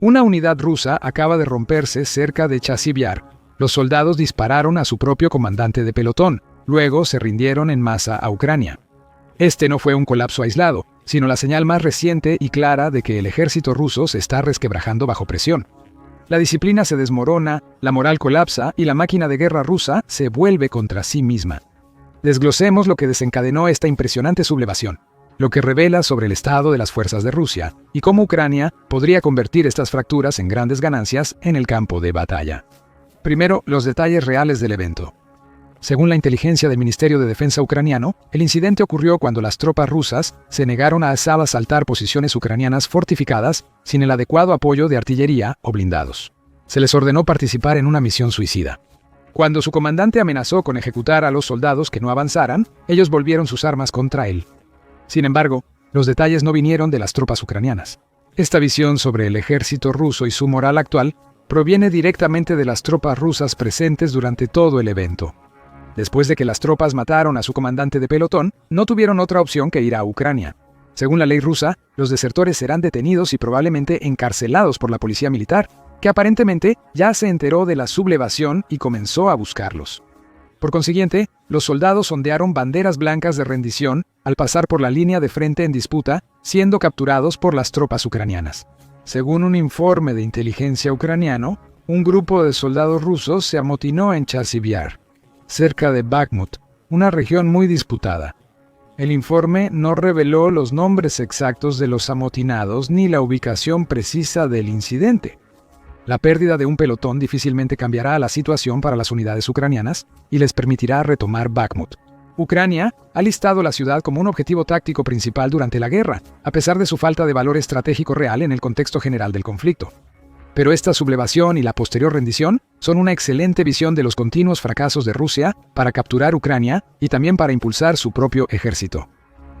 Una unidad rusa acaba de romperse cerca de Chasiv Yar. Los soldados dispararon a su propio comandante de pelotón. Luego se rindieron en masa a Ucrania. Este no fue un colapso aislado, sino la señal más reciente y clara de que el ejército ruso se está resquebrajando bajo presión. La disciplina se desmorona, la moral colapsa y la máquina de guerra rusa se vuelve contra sí misma. Desglosemos lo que desencadenó esta impresionante sublevación, lo que revela sobre el estado de las fuerzas de Rusia y cómo Ucrania podría convertir estas fracturas en grandes ganancias en el campo de batalla. Primero, los detalles reales del evento. Según la inteligencia del Ministerio de Defensa ucraniano, el incidente ocurrió cuando las tropas rusas se negaron a asaltar posiciones ucranianas fortificadas sin el adecuado apoyo de artillería o blindados. Se les ordenó participar en una misión suicida. Cuando su comandante amenazó con ejecutar a los soldados que no avanzaran, ellos volvieron sus armas contra él. Sin embargo, los detalles no vinieron de las tropas ucranianas. Esta visión sobre el ejército ruso y su moral actual proviene directamente de las tropas rusas presentes durante todo el evento. Después de que las tropas mataron a su comandante de pelotón, no tuvieron otra opción que ir a Ucrania. Según la ley rusa, los desertores serán detenidos y probablemente encarcelados por la policía militar, que aparentemente ya se enteró de la sublevación y comenzó a buscarlos. Por consiguiente, los soldados ondearon banderas blancas de rendición al pasar por la línea de frente en disputa, siendo capturados por las tropas ucranianas. Según un informe de inteligencia ucraniano, un grupo de soldados rusos se amotinó en Chasiv Yar, cerca de Bakhmut, una región muy disputada. El informe no reveló los nombres exactos de los amotinados ni la ubicación precisa del incidente. La pérdida de un pelotón difícilmente cambiará la situación para las unidades ucranianas y les permitirá retomar Bakhmut. Ucrania ha listado la ciudad como un objetivo táctico principal durante la guerra, a pesar de su falta de valor estratégico real en el contexto general del conflicto. Pero esta sublevación y la posterior rendición son una excelente visión de los continuos fracasos de Rusia para capturar Ucrania y también para impulsar su propio ejército.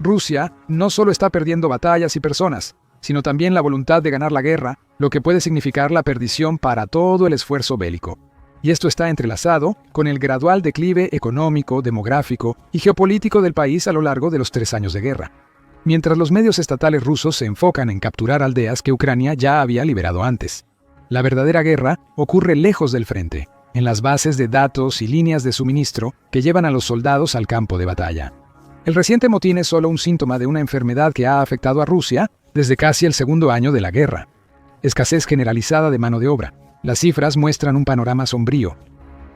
Rusia no solo está perdiendo batallas y personas, sino también la voluntad de ganar la guerra, lo que puede significar la perdición para todo el esfuerzo bélico. Y esto está entrelazado con el gradual declive económico, demográfico y geopolítico del país a lo largo de los 3 años de guerra. Mientras los medios estatales rusos se enfocan en capturar aldeas que Ucrania ya había liberado antes. La verdadera guerra ocurre lejos del frente, en las bases de datos y líneas de suministro que llevan a los soldados al campo de batalla. El reciente motín es solo un síntoma de una enfermedad que ha afectado a Rusia desde casi el segundo año de la guerra. Escasez generalizada de mano de obra. Las cifras muestran un panorama sombrío.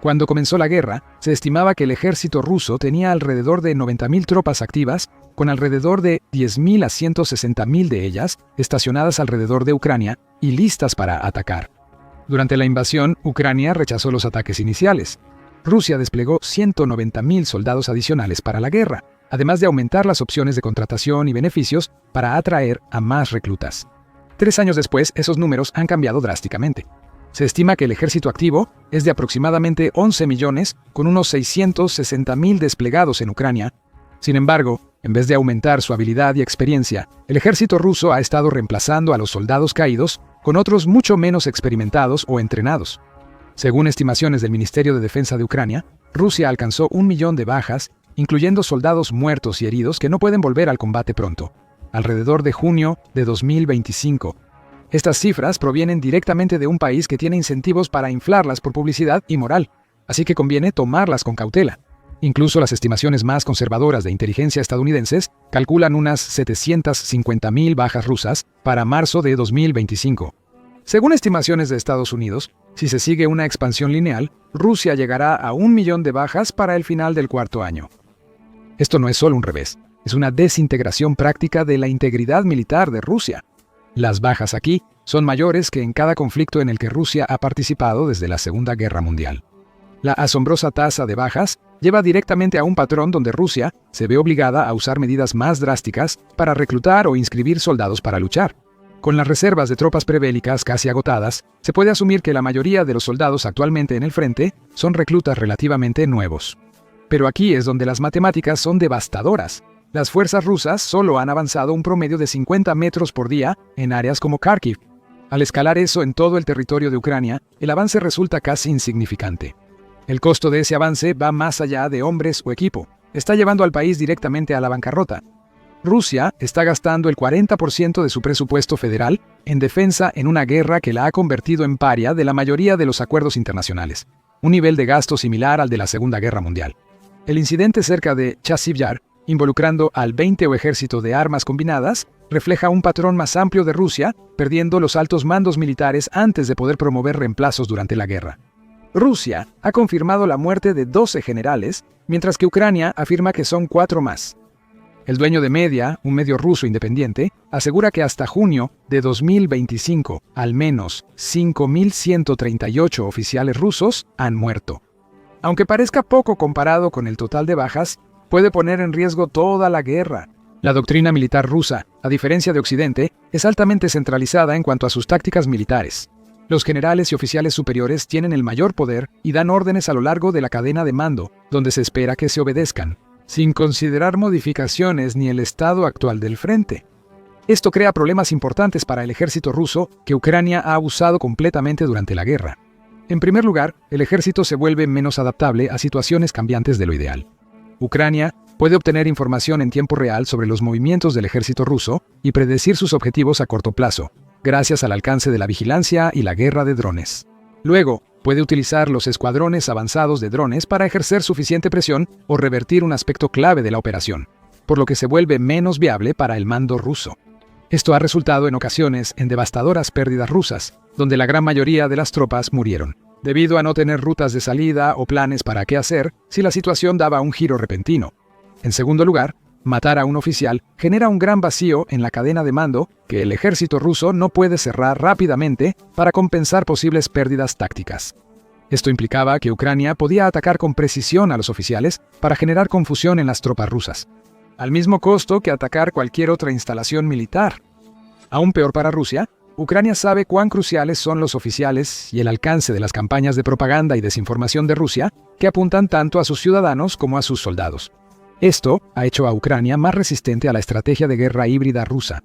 Cuando comenzó la guerra, se estimaba que el ejército ruso tenía alrededor de 90.000 tropas activas, con alrededor de 10.000 a 160.000 de ellas estacionadas alrededor de Ucrania y listas para atacar. Durante la invasión, Ucrania rechazó los ataques iniciales. Rusia desplegó 190.000 soldados adicionales para la guerra, además de aumentar las opciones de contratación y beneficios para atraer a más reclutas. 3 años después, esos números han cambiado drásticamente. Se estima que el ejército activo es de aproximadamente 11 millones, con unos 660.000 desplegados en Ucrania. Sin embargo, en vez de aumentar su habilidad y experiencia, el ejército ruso ha estado reemplazando a los soldados caídos con otros mucho menos experimentados o entrenados. Según estimaciones del Ministerio de Defensa de Ucrania, Rusia alcanzó 1 millón de bajas, incluyendo soldados muertos y heridos que no pueden volver al combate pronto, alrededor de junio de 2025. Estas cifras provienen directamente de un país que tiene incentivos para inflarlas por publicidad y moral, así que conviene tomarlas con cautela. Incluso las estimaciones más conservadoras de inteligencia estadounidenses calculan unas 750.000 bajas rusas para marzo de 2025. Según estimaciones de Estados Unidos, si se sigue una expansión lineal, Rusia llegará a 1 millón de bajas para el final del 4º año. Esto no es solo un revés, es una desintegración práctica de la integridad militar de Rusia. Las bajas aquí son mayores que en cada conflicto en el que Rusia ha participado desde la Segunda Guerra Mundial. La asombrosa tasa de bajas lleva directamente a un patrón donde Rusia se ve obligada a usar medidas más drásticas para reclutar o inscribir soldados para luchar. Con las reservas de tropas prebélicas casi agotadas, se puede asumir que la mayoría de los soldados actualmente en el frente son reclutas relativamente nuevos. Pero aquí es donde las matemáticas son devastadoras. Las fuerzas rusas solo han avanzado un promedio de 50 metros por día en áreas como Kharkiv. Al escalar eso en todo el territorio de Ucrania, el avance resulta casi insignificante. El costo de ese avance va más allá de hombres o equipo. Está llevando al país directamente a la bancarrota. Rusia está gastando el 40% de su presupuesto federal en defensa en una guerra que la ha convertido en paria de la mayoría de los acuerdos internacionales, un nivel de gasto similar al de la Segunda Guerra Mundial. El incidente cerca de Chasiv Yar, involucrando al 20 Ejército de Armas Combinadas, refleja un patrón más amplio de Rusia, perdiendo los altos mandos militares antes de poder promover reemplazos durante la guerra. Rusia ha confirmado la muerte de 12 generales, mientras que Ucrania afirma que son 4 más. El dueño de Media, un medio ruso independiente, asegura que hasta junio de 2025, al menos 5.138 oficiales rusos han muerto. Aunque parezca poco comparado con el total de bajas, puede poner en riesgo toda la guerra. La doctrina militar rusa, a diferencia de Occidente, es altamente centralizada en cuanto a sus tácticas militares. Los generales y oficiales superiores tienen el mayor poder y dan órdenes a lo largo de la cadena de mando, donde se espera que se obedezcan, sin considerar modificaciones ni el estado actual del frente. Esto crea problemas importantes para el ejército ruso que Ucrania ha usado completamente durante la guerra. En primer lugar, el ejército se vuelve menos adaptable a situaciones cambiantes de lo ideal. Ucrania puede obtener información en tiempo real sobre los movimientos del ejército ruso y predecir sus objetivos a corto plazo, gracias al alcance de la vigilancia y la guerra de drones. Luego, puede utilizar los escuadrones avanzados de drones para ejercer suficiente presión o revertir un aspecto clave de la operación, por lo que se vuelve menos viable para el mando ruso. Esto ha resultado en ocasiones en devastadoras pérdidas rusas, donde la gran mayoría de las tropas murieron, debido a no tener rutas de salida o planes para qué hacer si la situación daba un giro repentino. En segundo lugar, matar a un oficial genera un gran vacío en la cadena de mando que el ejército ruso no puede cerrar rápidamente para compensar posibles pérdidas tácticas. Esto implicaba que Ucrania podía atacar con precisión a los oficiales para generar confusión en las tropas rusas, al mismo costo que atacar cualquier otra instalación militar. Aún peor para Rusia, Ucrania sabe cuán cruciales son los oficiales y el alcance de las campañas de propaganda y desinformación de Rusia que apuntan tanto a sus ciudadanos como a sus soldados. Esto ha hecho a Ucrania más resistente a la estrategia de guerra híbrida rusa,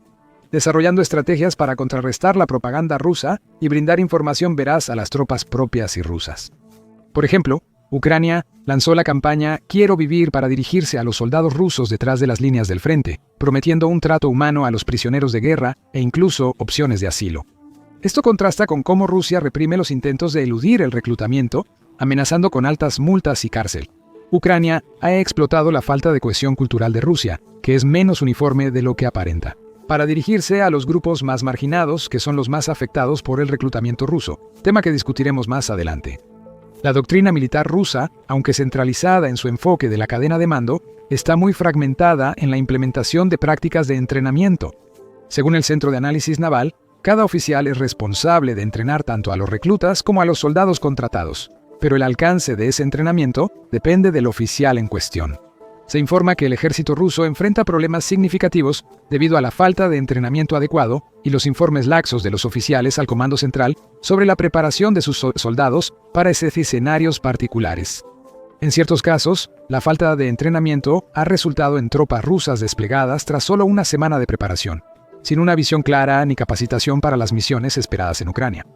desarrollando estrategias para contrarrestar la propaganda rusa y brindar información veraz a las tropas propias y rusas. Por ejemplo, Ucrania lanzó la campaña Quiero vivir para dirigirse a los soldados rusos detrás de las líneas del frente, prometiendo un trato humano a los prisioneros de guerra e incluso opciones de asilo. Esto contrasta con cómo Rusia reprime los intentos de eludir el reclutamiento, amenazando con altas multas y cárcel. Ucrania ha explotado la falta de cohesión cultural de Rusia, que es menos uniforme de lo que aparenta, para dirigirse a los grupos más marginados, que son los más afectados por el reclutamiento ruso, tema que discutiremos más adelante. La doctrina militar rusa, aunque centralizada en su enfoque de la cadena de mando, está muy fragmentada en la implementación de prácticas de entrenamiento. Según el Centro de Análisis Naval, cada oficial es responsable de entrenar tanto a los reclutas como a los soldados contratados, pero el alcance de ese entrenamiento depende del oficial en cuestión. Se informa que el ejército ruso enfrenta problemas significativos debido a la falta de entrenamiento adecuado y los informes laxos de los oficiales al Comando Central sobre la preparación de sus soldados para esos escenarios particulares. En ciertos casos, la falta de entrenamiento ha resultado en tropas rusas desplegadas tras solo una semana de preparación, sin una visión clara ni capacitación para las misiones esperadas en Ucrania.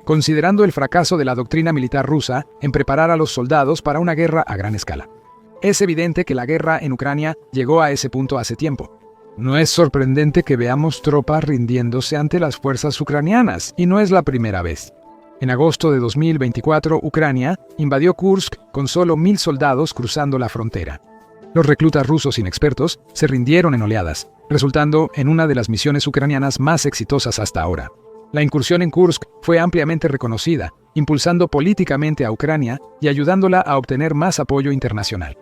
Considerando el fracaso de la doctrina militar rusa en preparar a los soldados para una guerra a gran escala. Es evidente que la guerra en Ucrania llegó a ese punto hace tiempo. No es sorprendente que veamos tropas rindiéndose ante las fuerzas ucranianas, y no es la primera vez. En agosto de 2024, Ucrania invadió Kursk con solo 1.000 soldados cruzando la frontera. Los reclutas rusos inexpertos se rindieron en oleadas, resultando en una de las misiones ucranianas más exitosas hasta ahora. La incursión en Kursk fue ampliamente reconocida, impulsando políticamente a Ucrania y ayudándola a obtener más apoyo internacional.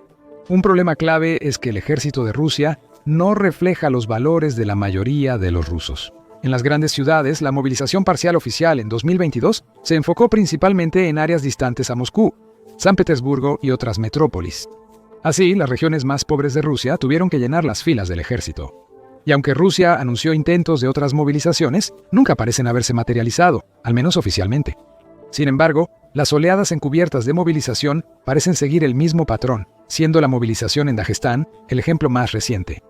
Un problema clave es que el ejército de Rusia no refleja los valores de la mayoría de los rusos. En las grandes ciudades, la movilización parcial oficial en 2022 se enfocó principalmente en áreas distantes a Moscú, San Petersburgo y otras metrópolis. Así, las regiones más pobres de Rusia tuvieron que llenar las filas del ejército. Y aunque Rusia anunció intentos de otras movilizaciones, nunca parecen haberse materializado, al menos oficialmente. Sin embargo, las oleadas encubiertas de movilización parecen seguir el mismo patrón, siendo la movilización en Dagestán el ejemplo más reciente.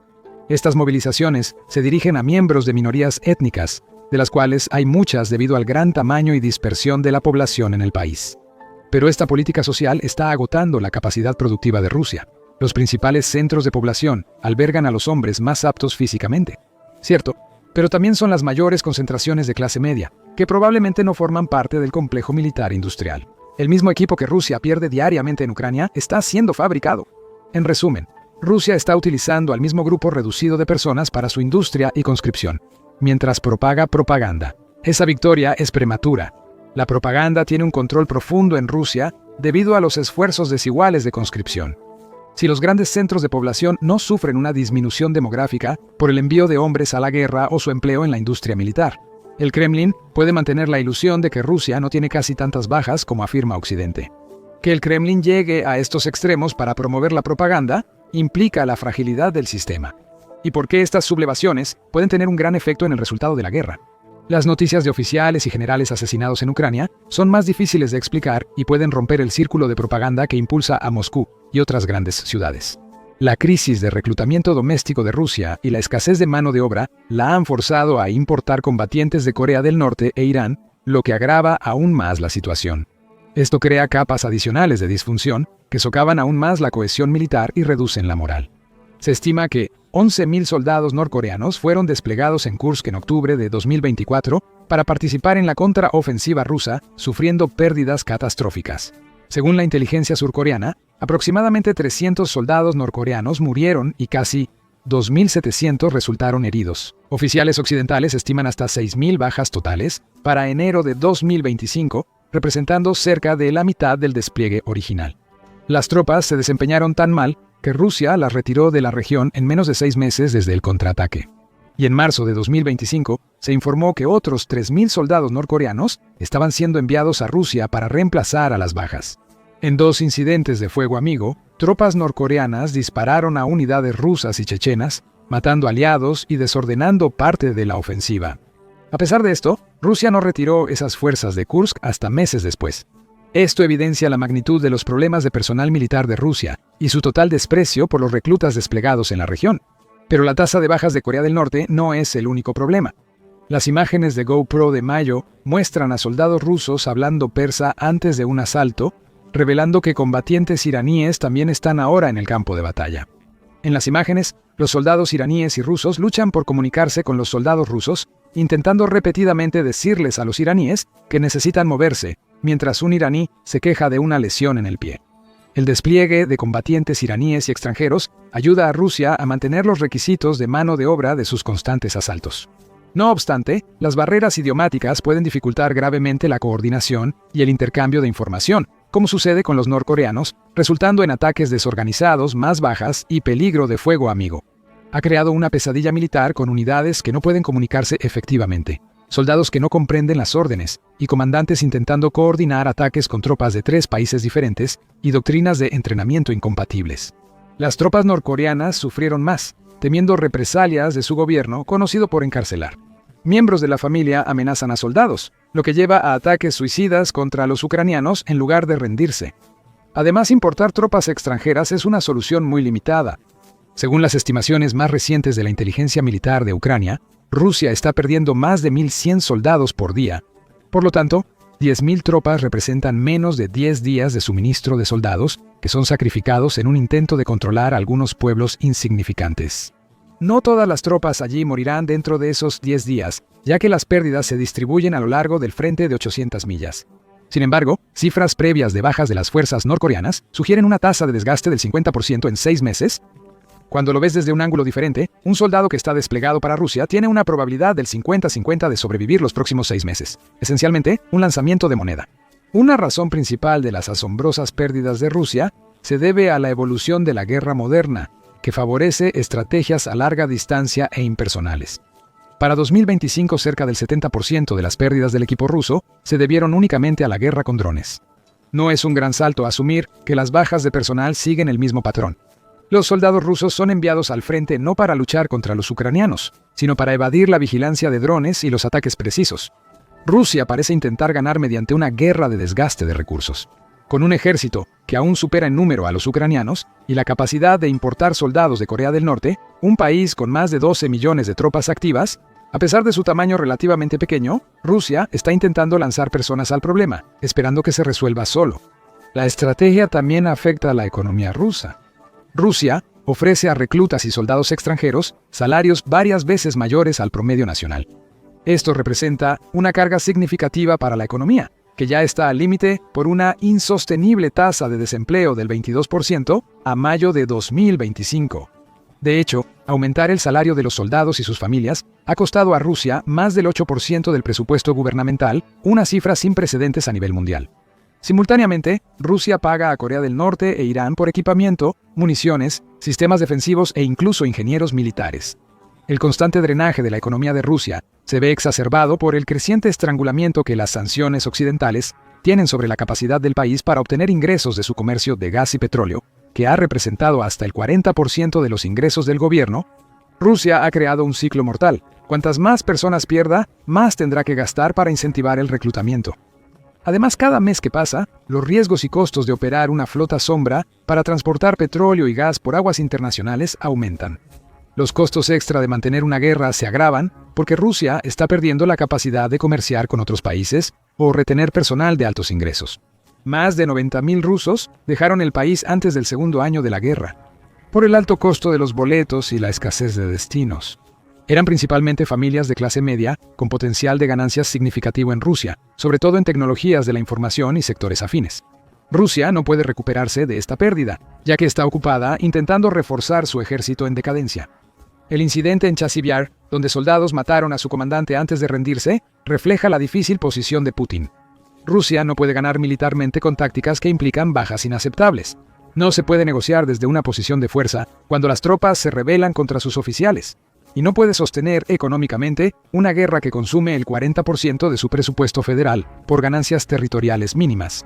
Estas movilizaciones se dirigen a miembros de minorías étnicas, de las cuales hay muchas debido al gran tamaño y dispersión de la población en el país. Pero esta política social está agotando la capacidad productiva de Rusia. Los principales centros de población albergan a los hombres más aptos físicamente. Cierto, pero también son las mayores concentraciones de clase media, que probablemente no forman parte del complejo militar industrial. El mismo equipo que Rusia pierde diariamente en Ucrania está siendo fabricado. En resumen, Rusia está utilizando al mismo grupo reducido de personas para su industria y conscripción, mientras propaga propaganda. Esa victoria es prematura. La propaganda tiene un control profundo en Rusia debido a los esfuerzos desiguales de conscripción. Si los grandes centros de población no sufren una disminución demográfica por el envío de hombres a la guerra o su empleo en la industria militar, el Kremlin puede mantener la ilusión de que Rusia no tiene casi tantas bajas como afirma Occidente. Que el Kremlin llegue a estos extremos para promover la propaganda implica la fragilidad del sistema. ¿Y por qué estas sublevaciones pueden tener un gran efecto en el resultado de la guerra? Las noticias de oficiales y generales asesinados en Ucrania son más difíciles de explicar y pueden romper el círculo de propaganda que impulsa a Moscú y otras grandes ciudades. La crisis de reclutamiento doméstico de Rusia y la escasez de mano de obra la han forzado a importar combatientes de Corea del Norte e Irán, lo que agrava aún más la situación. Esto crea capas adicionales de disfunción que socavan aún más la cohesión militar y reducen la moral. Se estima que 11.000 soldados norcoreanos fueron desplegados en Kursk en octubre de 2024 para participar en la contraofensiva rusa, sufriendo pérdidas catastróficas. Según la inteligencia surcoreana, aproximadamente 300 soldados norcoreanos murieron y casi 2.700 resultaron heridos. Oficiales occidentales estiman hasta 6.000 bajas totales para enero de 2025, representando cerca de la mitad del despliegue original. Las tropas se desempeñaron tan mal que Rusia las retiró de la región en menos de 6 meses desde el contraataque. Y en marzo de 2025 se informó que otros 3.000 soldados norcoreanos estaban siendo enviados a Rusia para reemplazar a las bajas. En 2 incidentes de fuego amigo, tropas norcoreanas dispararon a unidades rusas y chechenas, matando aliados y desordenando parte de la ofensiva. A pesar de esto, Rusia no retiró esas fuerzas de Kursk hasta meses después. Esto evidencia la magnitud de los problemas de personal militar de Rusia y su total desprecio por los reclutas desplegados en la región. Pero la tasa de bajas de Corea del Norte no es el único problema. Las imágenes de GoPro de mayo muestran a soldados rusos hablando persa antes de un asalto, revelando que combatientes iraníes también están ahora en el campo de batalla. En las imágenes, los soldados iraníes y rusos luchan por comunicarse con los soldados rusos, intentando repetidamente decirles a los iraníes que necesitan moverse, mientras un iraní se queja de una lesión en el pie. El despliegue de combatientes iraníes y extranjeros ayuda a Rusia a mantener los requisitos de mano de obra de sus constantes asaltos. No obstante, las barreras idiomáticas pueden dificultar gravemente la coordinación y el intercambio de información, como sucede con los norcoreanos, resultando en ataques desorganizados, más bajas y peligro de fuego amigo. Ha creado una pesadilla militar con unidades que no pueden comunicarse efectivamente, soldados que no comprenden las órdenes y comandantes intentando coordinar ataques con tropas de 3 países diferentes y doctrinas de entrenamiento incompatibles. Las tropas norcoreanas sufrieron más, temiendo represalias de su gobierno, conocido por encarcelar. Miembros de la familia amenazan a soldados, lo que lleva a ataques suicidas contra los ucranianos en lugar de rendirse. Además, importar tropas extranjeras es una solución muy limitada. Según las estimaciones más recientes de la inteligencia militar de Ucrania, Rusia está perdiendo más de 1.100 soldados por día. Por lo tanto, 10.000 tropas representan menos de 10 días de suministro de soldados que son sacrificados en un intento de controlar algunos pueblos insignificantes. No todas las tropas allí morirán dentro de esos 10 días, ya que las pérdidas se distribuyen a lo largo del frente de 800 millas. Sin embargo, cifras previas de bajas de las fuerzas norcoreanas sugieren una tasa de desgaste del 50% en 6 meses. Cuando lo ves desde un ángulo diferente, un soldado que está desplegado para Rusia tiene una probabilidad del 50-50 de sobrevivir los próximos 6 meses. Esencialmente, un lanzamiento de moneda. Una razón principal de las asombrosas pérdidas de Rusia se debe a la evolución de la guerra moderna, que favorece estrategias a larga distancia e impersonales. Para 2025, cerca del 70% de las pérdidas del equipo ruso se debieron únicamente a la guerra con drones. No es un gran salto asumir que las bajas de personal siguen el mismo patrón. Los soldados rusos son enviados al frente no para luchar contra los ucranianos, sino para evadir la vigilancia de drones y los ataques precisos. Rusia parece intentar ganar mediante una guerra de desgaste de recursos. Con un ejército que aún supera en número a los ucranianos y la capacidad de importar soldados de Corea del Norte, un país con más de 12 millones de tropas activas, a pesar de su tamaño relativamente pequeño, Rusia está intentando lanzar personas al problema, esperando que se resuelva solo. La estrategia también afecta a la economía rusa. Rusia ofrece a reclutas y soldados extranjeros salarios varias veces mayores al promedio nacional. Esto representa una carga significativa para la economía, que ya está al límite por una insostenible tasa de desempleo del 22% a mayo de 2025. De hecho, aumentar el salario de los soldados y sus familias ha costado a Rusia más del 8% del presupuesto gubernamental, una cifra sin precedentes a nivel mundial. Simultáneamente, Rusia paga a Corea del Norte e Irán por equipamiento, municiones, sistemas defensivos e incluso ingenieros militares. El constante drenaje de la economía de Rusia se ve exacerbado por el creciente estrangulamiento que las sanciones occidentales tienen sobre la capacidad del país para obtener ingresos de su comercio de gas y petróleo, que ha representado hasta el 40% de los ingresos del gobierno. Rusia ha creado un ciclo mortal. Cuantas más personas pierda, más tendrá que gastar para incentivar el reclutamiento. Además, cada mes que pasa, los riesgos y costos de operar una flota sombra para transportar petróleo y gas por aguas internacionales aumentan. Los costos extra de mantener una guerra se agravan porque Rusia está perdiendo la capacidad de comerciar con otros países o retener personal de altos ingresos. Más de 90.000 rusos dejaron el país antes del segundo año de la guerra, por el alto costo de los boletos y la escasez de destinos. Eran principalmente familias de clase media con potencial de ganancias significativo en Rusia, sobre todo en tecnologías de la información y sectores afines. Rusia no puede recuperarse de esta pérdida, ya que está ocupada intentando reforzar su ejército en decadencia. El incidente en Chasiv Yar, donde soldados mataron a su comandante antes de rendirse, refleja la difícil posición de Putin. Rusia no puede ganar militarmente con tácticas que implican bajas inaceptables. No se puede negociar desde una posición de fuerza cuando las tropas se rebelan contra sus oficiales. Y no puede sostener económicamente una guerra que consume el 40% de su presupuesto federal por ganancias territoriales mínimas.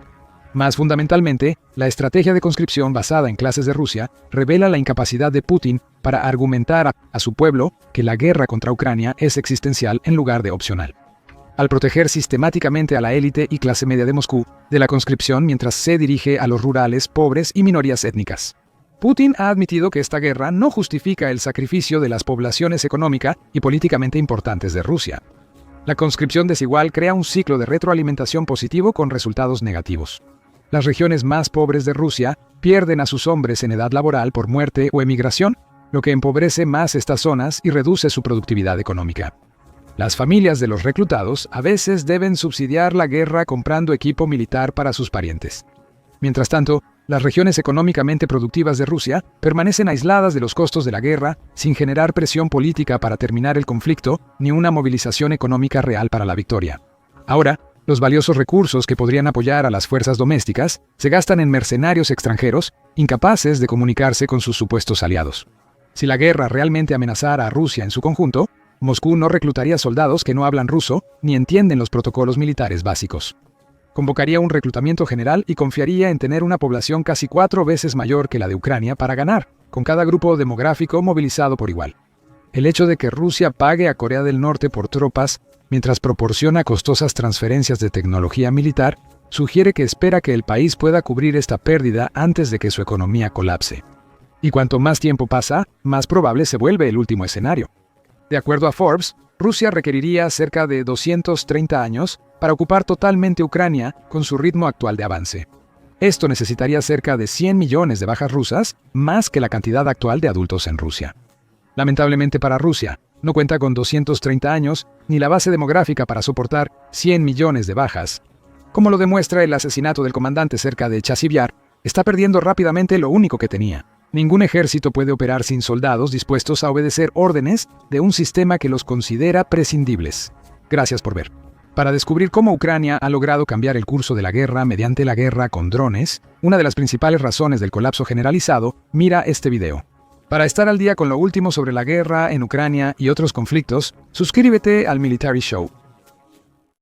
Más fundamentalmente, la estrategia de conscripción basada en clases de Rusia revela la incapacidad de Putin para argumentar a su pueblo que la guerra contra Ucrania es existencial en lugar de opcional. Al proteger sistemáticamente a la élite y clase media de Moscú de la conscripción mientras se dirige a los rurales, pobres y minorías étnicas. Putin ha admitido que esta guerra no justifica el sacrificio de las poblaciones económica y políticamente importantes de Rusia. La conscripción desigual crea un ciclo de retroalimentación positivo con resultados negativos. Las regiones más pobres de Rusia pierden a sus hombres en edad laboral por muerte o emigración, lo que empobrece más estas zonas y reduce su productividad económica. Las familias de los reclutados a veces deben subsidiar la guerra comprando equipo militar para sus parientes. Mientras tanto, las regiones económicamente productivas de Rusia permanecen aisladas de los costos de la guerra sin generar presión política para terminar el conflicto ni una movilización económica real para la victoria. Ahora, los valiosos recursos que podrían apoyar a las fuerzas domésticas se gastan en mercenarios extranjeros incapaces de comunicarse con sus supuestos aliados. Si la guerra realmente amenazara a Rusia en su conjunto, Moscú no reclutaría soldados que no hablan ruso ni entienden los protocolos militares básicos. Convocaría un reclutamiento general y confiaría en tener una población casi 4 veces mayor que la de Ucrania para ganar, con cada grupo demográfico movilizado por igual. El hecho de que Rusia pague a Corea del Norte por tropas mientras proporciona costosas transferencias de tecnología militar sugiere que espera que el país pueda cubrir esta pérdida antes de que su economía colapse. Y cuanto más tiempo pasa, más probable se vuelve el último escenario. De acuerdo a Forbes, Rusia requeriría cerca de 230 años para ocupar totalmente Ucrania con su ritmo actual de avance. Esto necesitaría cerca de 100 millones de bajas rusas, más que la cantidad actual de adultos en Rusia. Lamentablemente para Rusia, no cuenta con 230 años ni la base demográfica para soportar 100 millones de bajas. Como lo demuestra el asesinato del comandante cerca de Chasiv Yar, está perdiendo rápidamente lo único que tenía. Ningún ejército puede operar sin soldados dispuestos a obedecer órdenes de un sistema que los considera prescindibles. Gracias por ver. Para descubrir cómo Ucrania ha logrado cambiar el curso de la guerra mediante la guerra con drones, una de las principales razones del colapso generalizado, mira este video. Para estar al día con lo último sobre la guerra en Ucrania y otros conflictos, suscríbete al Military Show.